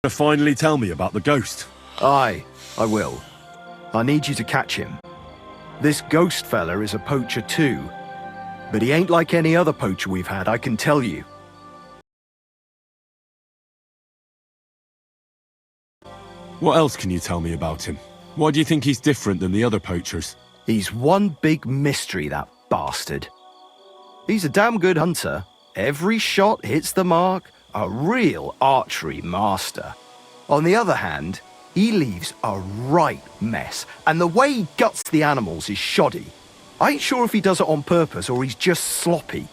Finally tell me about the ghost. Aye, I will. I need you to catch him. This ghost fella is a poacher too, but he ain't like any other poacher we've had, I can tell you. What else can you tell me about him? Why do you think he's different than the other poachers? He's one big mystery, that bastard. He's a damn good hunter. Every shot hits the mark, a real archery master. On the other hand, he leaves a right mess, and the way he guts the animals is shoddy. I ain't sure if he does it on purpose or he's just sloppy.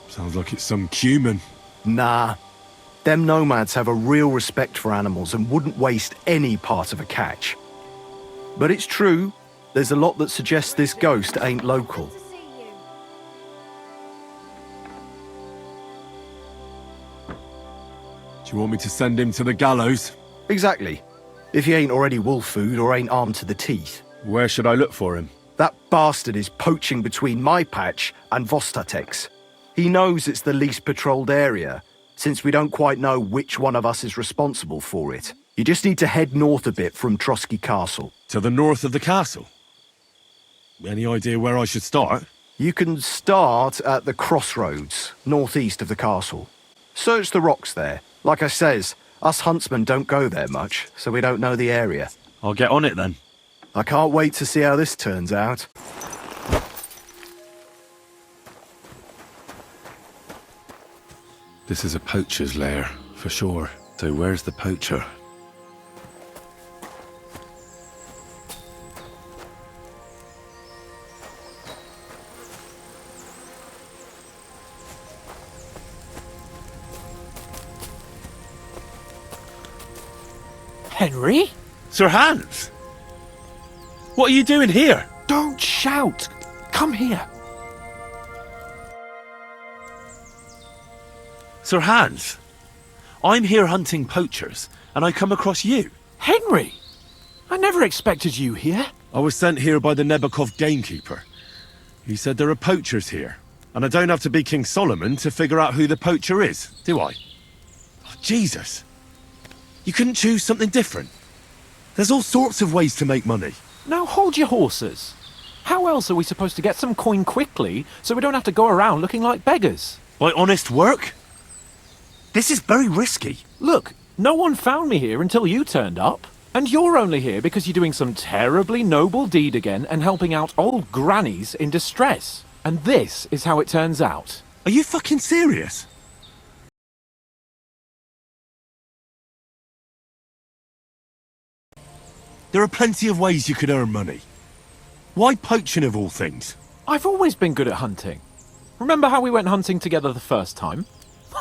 Sounds like it's some cumin. Nah. Them nomads have a real respect for animals and wouldn't waste any part of a catch. But it's true, there's a lot that suggests this ghost ain't local. Do you want me to send him to the gallows? Exactly. If he ain't already wolf food or ain't armed to the teeth. Where should I look for him? That bastard is poaching between my patch and Vostatek's. He knows it's the least patrolled area, since we don't quite know which one of us is responsible for it. You just need to head north a bit from Trotsky Castle. To the north of the castle? Any idea where I should start? You can start at the crossroads, northeast of the castle. Search the rocks there. Like I says, us huntsmen don't go there much, so we don't know the area. I'll get on it then. I can't wait to see how this turns out. This is a poacher's lair, for sure. So where's the poacher? Henry? Sir Hans! What are you doing here? Don't shout! Come here! Sir Hans, I'm here hunting poachers, and I come across you. Henry! I never expected you here. I was sent here by the Nebakov gamekeeper. He said there are poachers here, and I don't have to be King Solomon to figure out who the poacher is, do I? Oh, Jesus! You couldn't choose something different? There's all sorts of ways to make money. Now hold your horses. How else are we supposed to get some coin quickly so we don't have to go around looking like beggars? By honest work? This is very risky. Look, no one found me here until you turned up. And you're only here because you're doing some terribly noble deed again and helping out old grannies in distress. And this is how it turns out. Are you fucking serious? There are plenty of ways you could earn money. Why poaching of all things? I've always been good at hunting. Remember how we went hunting together the first time?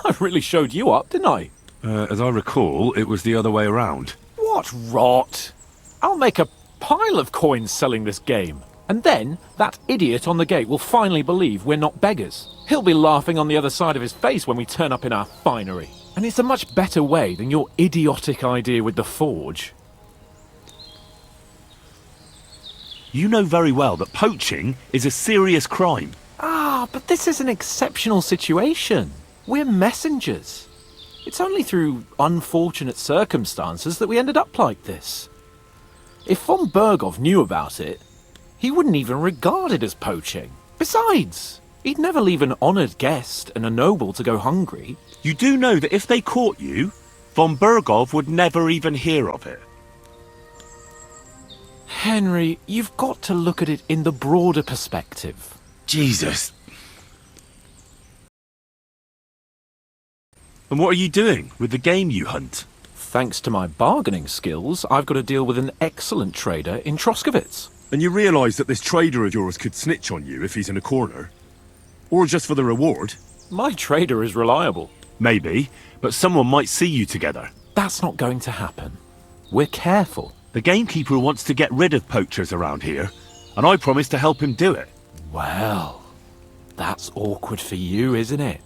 I really showed you up, didn't I? As I recall, it was the other way around. What rot! I'll make a pile of coins selling this game. And then, that idiot on the gate will finally believe we're not beggars. He'll be laughing on the other side of his face when we turn up in our finery. And it's a much better way than your idiotic idea with the forge. You know very well that poaching is a serious crime. Ah, but this is an exceptional situation. We're messengers. It's only through unfortunate circumstances that we ended up like this. If von Bergov knew about it, he wouldn't even regard it as poaching. Besides, he'd never leave an honoured guest and a noble to go hungry. You do know that if they caught you, von Bergov would never even hear of it. Henry, you've got to look at it in the broader perspective. Jesus. And what are you doing with the game you hunt? Thanks to my bargaining skills, I've got to deal with an excellent trader in Troskowitz. And you realise that this trader of yours could snitch on you if he's in a corner? Or just for the reward? My trader is reliable. Maybe, but someone might see you together. That's not going to happen. We're careful. The gamekeeper wants to get rid of poachers around here, and I promise to help him do it. Well, that's awkward for you, isn't it?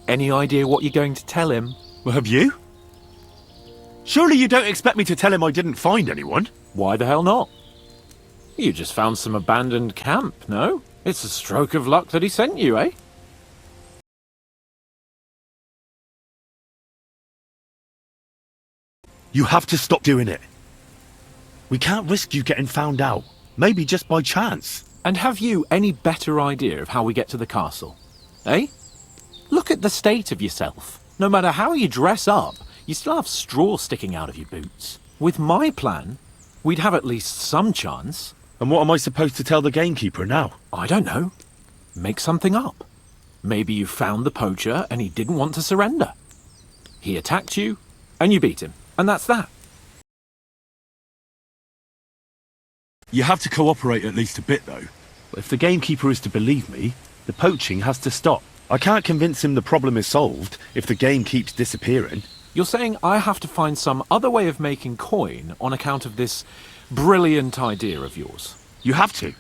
Any idea what you're going to tell him? Well, have you? Surely you don't expect me to tell him I didn't find anyone? Why the hell not? You just found some abandoned camp, no? It's a stroke of luck that he sent you, eh? You have to stop doing it. We can't risk you getting found out. Maybe just by chance. And have you any better idea of how we get to the castle? Eh? Look at the state of yourself. No matter how you dress up, you still have straw sticking out of your boots. With my plan, we'd have at least some chance. And what am I supposed to tell the gamekeeper now? I don't know. Make something up. Maybe you found the poacher and he didn't want to surrender. He attacked you, and you beat him. And that's that. You have to cooperate at least a bit, though. If the gamekeeper is to believe me, the poaching has to stop. I can't convince him the problem is solved if the game keeps disappearing. You're saying I have to find some other way of making coin on account of this brilliant idea of yours? You have to.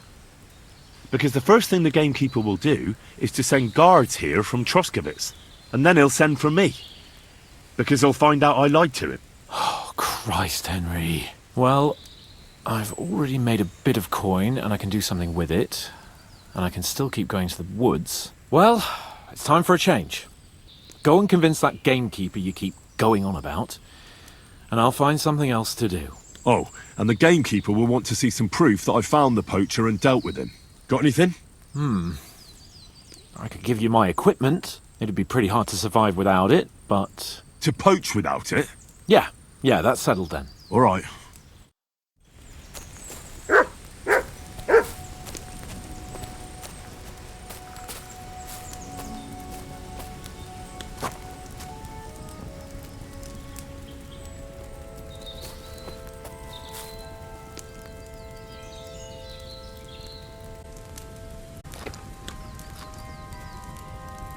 Because the first thing the gamekeeper will do is to send guards here from Troskovitz. And then he'll send for me. Because he'll find out I lied to him. Oh, Christ, Henry. Well, I've already made a bit of coin and I can do something with it. And I can still keep going to the woods. Well, it's time for a change. Go and convince that gamekeeper you keep going on about. And I'll find something else to do. Oh, and the gamekeeper will want to see some proof that I found the poacher and dealt with him. Got anything? I could give you my equipment. It'd be pretty hard to survive without it, but... To poach without it? Yeah, that's settled then. All right.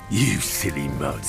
You silly mud.